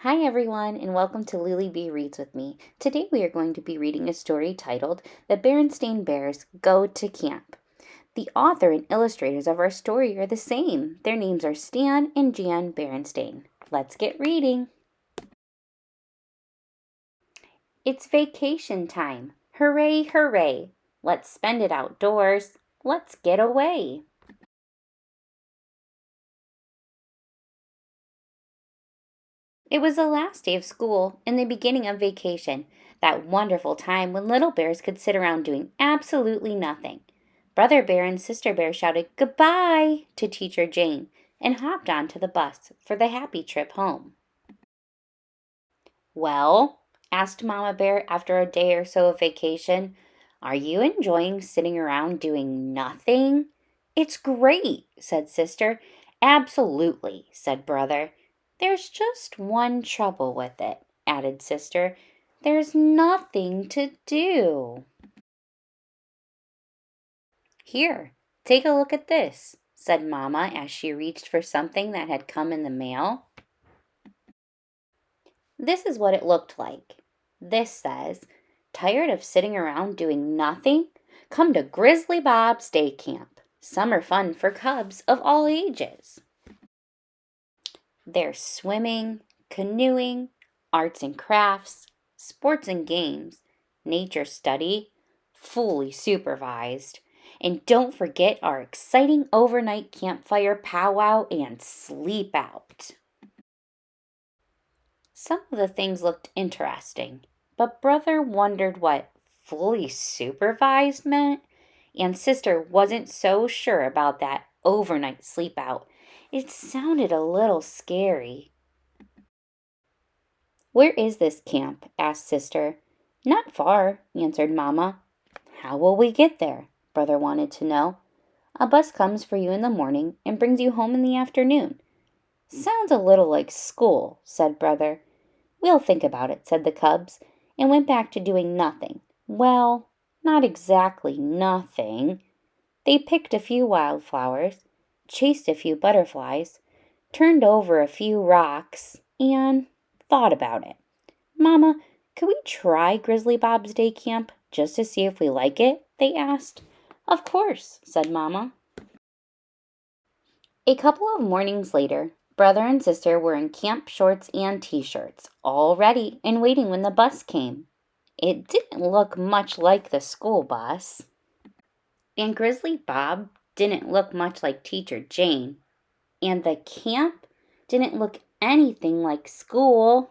Hi everyone, and welcome to Loolie B Reads with me. Today we are going to be reading a story titled The Berenstain Bears Go to Camp. The author and illustrators of our story are the same. Their names are Stan and Jan Berenstain. Let's get reading. It's vacation time. Hooray, hooray. Let's spend it outdoors. Let's get away. It was the last day of school and the beginning of vacation, that wonderful time when little bears could sit around doing absolutely nothing. Brother Bear and Sister Bear shouted goodbye to Teacher Jane and hopped onto the bus for the happy trip home. Well, asked Mama Bear after a day or so of vacation, are you enjoying sitting around doing nothing? It's great, said Sister. Absolutely, said Brother. There's just one trouble with it, added Sister. There's nothing to do. Here, take a look at this, said Mama as she reached for something that had come in the mail. This is what it looked like. This says, tired of sitting around doing nothing? Come to Grizzly Bob's Day Camp. Summer fun for cubs of all ages. There's swimming, canoeing, arts and crafts, sports and games, nature study, fully supervised. And don't forget our exciting overnight campfire powwow and sleep out. Some of the things looked interesting, but Brother wondered what fully supervised meant, and Sister wasn't so sure about that overnight sleep out. It sounded a little scary. Where is this camp? Asked Sister. Not far, answered Mama. How will we get there? Brother wanted to know. A bus comes for you in the morning and brings you home in the afternoon. Sounds a little like school, said Brother. We'll think about it, said the cubs, and went back to doing nothing. Well, not exactly nothing. They picked a few wildflowers, chased a few butterflies, turned over a few rocks, and thought about it. Mama, could we try Grizzly Bob's Day Camp just to see if we like it? They asked. Of course, said Mama. A couple of mornings later, Brother and Sister were in camp shorts and t-shirts, all ready and waiting when the bus came. It didn't look much like the school bus. And Grizzly Bob didn't look much like Teacher Jane. And the camp didn't look anything like school.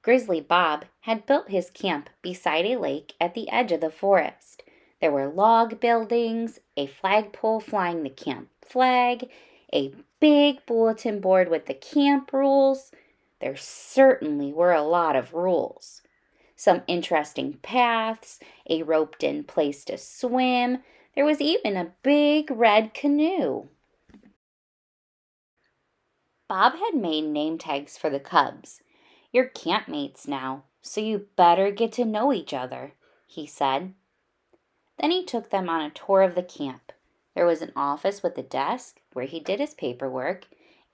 Grizzly Bob had built his camp beside a lake at the edge of the forest. There were log buildings, a flagpole flying the camp flag, a big bulletin board with the camp rules. There certainly were a lot of rules. Some interesting paths, a roped-in place to swim. There was even a big red canoe. Bob had made name tags for the cubs. You're campmates now, so you better get to know each other, he said. Then he took them on a tour of the camp. There was an office with a desk where he did his paperwork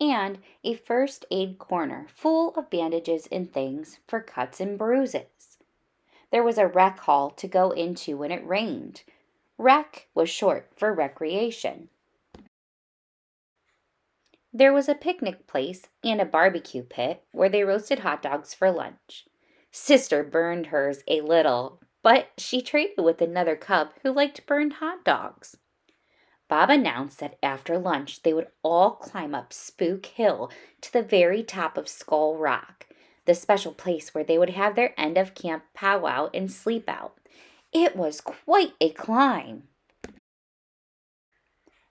and a first aid corner full of bandages and things for cuts and bruises. There was a rec hall to go into when it rained. Rec was short for recreation. There was a picnic place and a barbecue pit where they roasted hot dogs for lunch. Sister burned hers a little, but she traded with another cub who liked burned hot dogs. Bob announced that after lunch they would all climb up Spook Hill to the very top of Skull Rock, the special place where they would have their end of camp powwow and sleep out. It was quite a climb.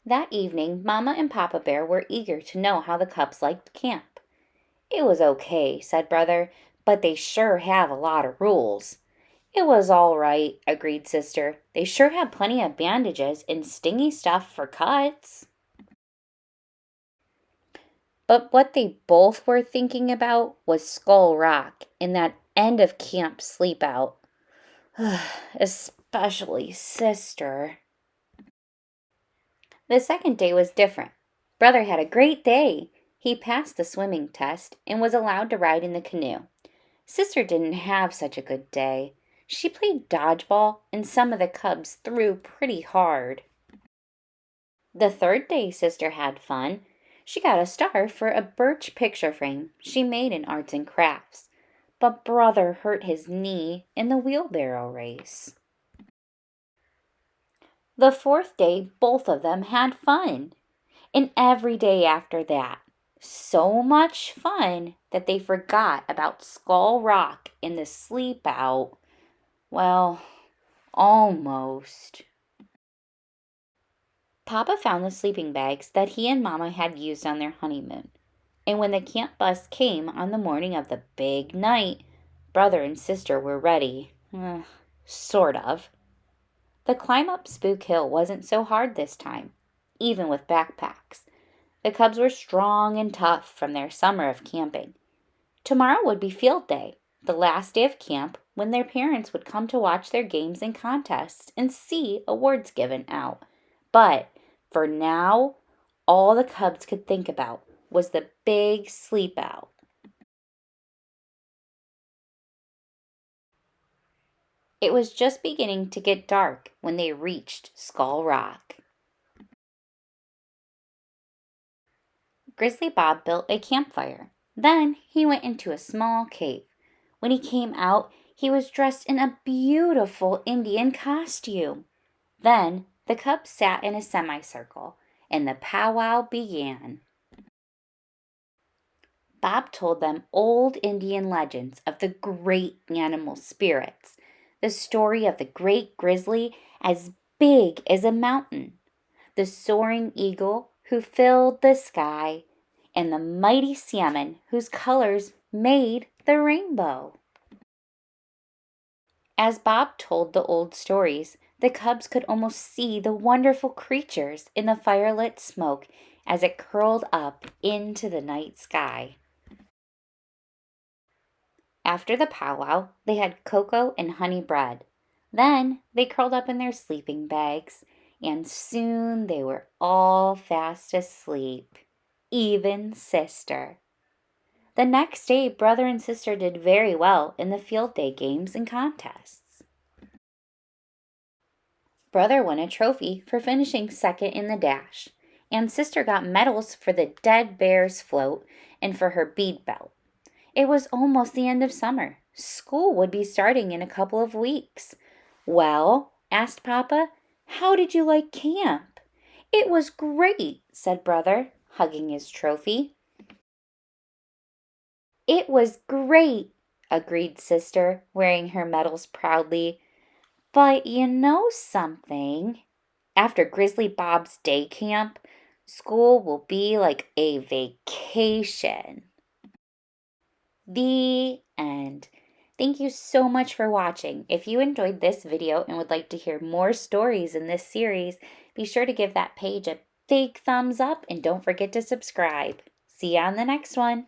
That evening, Mama and Papa Bear were eager to know how the cubs liked camp. It was okay, said Brother, but they sure have a lot of rules. It was all right, agreed Sister. They sure had plenty of bandages and stingy stuff for cuts. But what they both were thinking about was Skull Rock and that end of camp sleep out. Especially Sister. The second day was different. Brother had a great day. He passed the swimming test and was allowed to ride in the canoe. Sister didn't have such a good day. She played dodgeball, and some of the cubs threw pretty hard. The third day Sister had fun. She got a star for a birch picture frame she made in arts and crafts. But Brother hurt his knee in the wheelbarrow race. The fourth day, both of them had fun. And every day after that, so much fun that they forgot about Skull Rock in the sleep out. Well, almost. Papa found the sleeping bags that he and Mama had used on their honeymoon. And when the camp bus came on the morning of the big night, Brother and Sister were ready. Sort of. The climb up Spook Hill wasn't so hard this time, even with backpacks. The cubs were strong and tough from their summer of camping. Tomorrow would be field day, the last day of camp, when their parents would come to watch their games and contests and see awards given out. But for now, all the cubs could think about was the big sleep out. It was just beginning to get dark when they reached Skull Rock. Grizzly Bob built a campfire. Then he went into a small cave. When he came out, he was dressed in a beautiful Indian costume. Then the cubs sat in a semicircle, and the powwow began. Bob told them old Indian legends of the great animal spirits, the story of the great grizzly as big as a mountain, the soaring eagle who filled the sky, and the mighty salmon whose colors made the rainbow. As Bob told the old stories, the cubs could almost see the wonderful creatures in the firelit smoke as it curled up into the night sky. After the powwow, they had cocoa and honey bread. Then they curled up in their sleeping bags, and soon they were all fast asleep, even Sister. The next day, Brother and Sister did very well in the field day games and contests. Brother won a trophy for finishing second in the dash, and Sister got medals for the dead bear's float and for her bead belt. It was almost the end of summer. School would be starting in a couple of weeks. "Well," asked Papa, "how did you like camp?" "It was great," said Brother, hugging his trophy. "It was great," agreed Sister, wearing her medals proudly. "But you know something? After Grizzly Bob's day camp, school will be like a vacation." The end. Thank you so much for watching. If you enjoyed this video and would like to hear more stories in this series, be sure to give that page a big thumbs up and don't forget to subscribe. See you on the next one.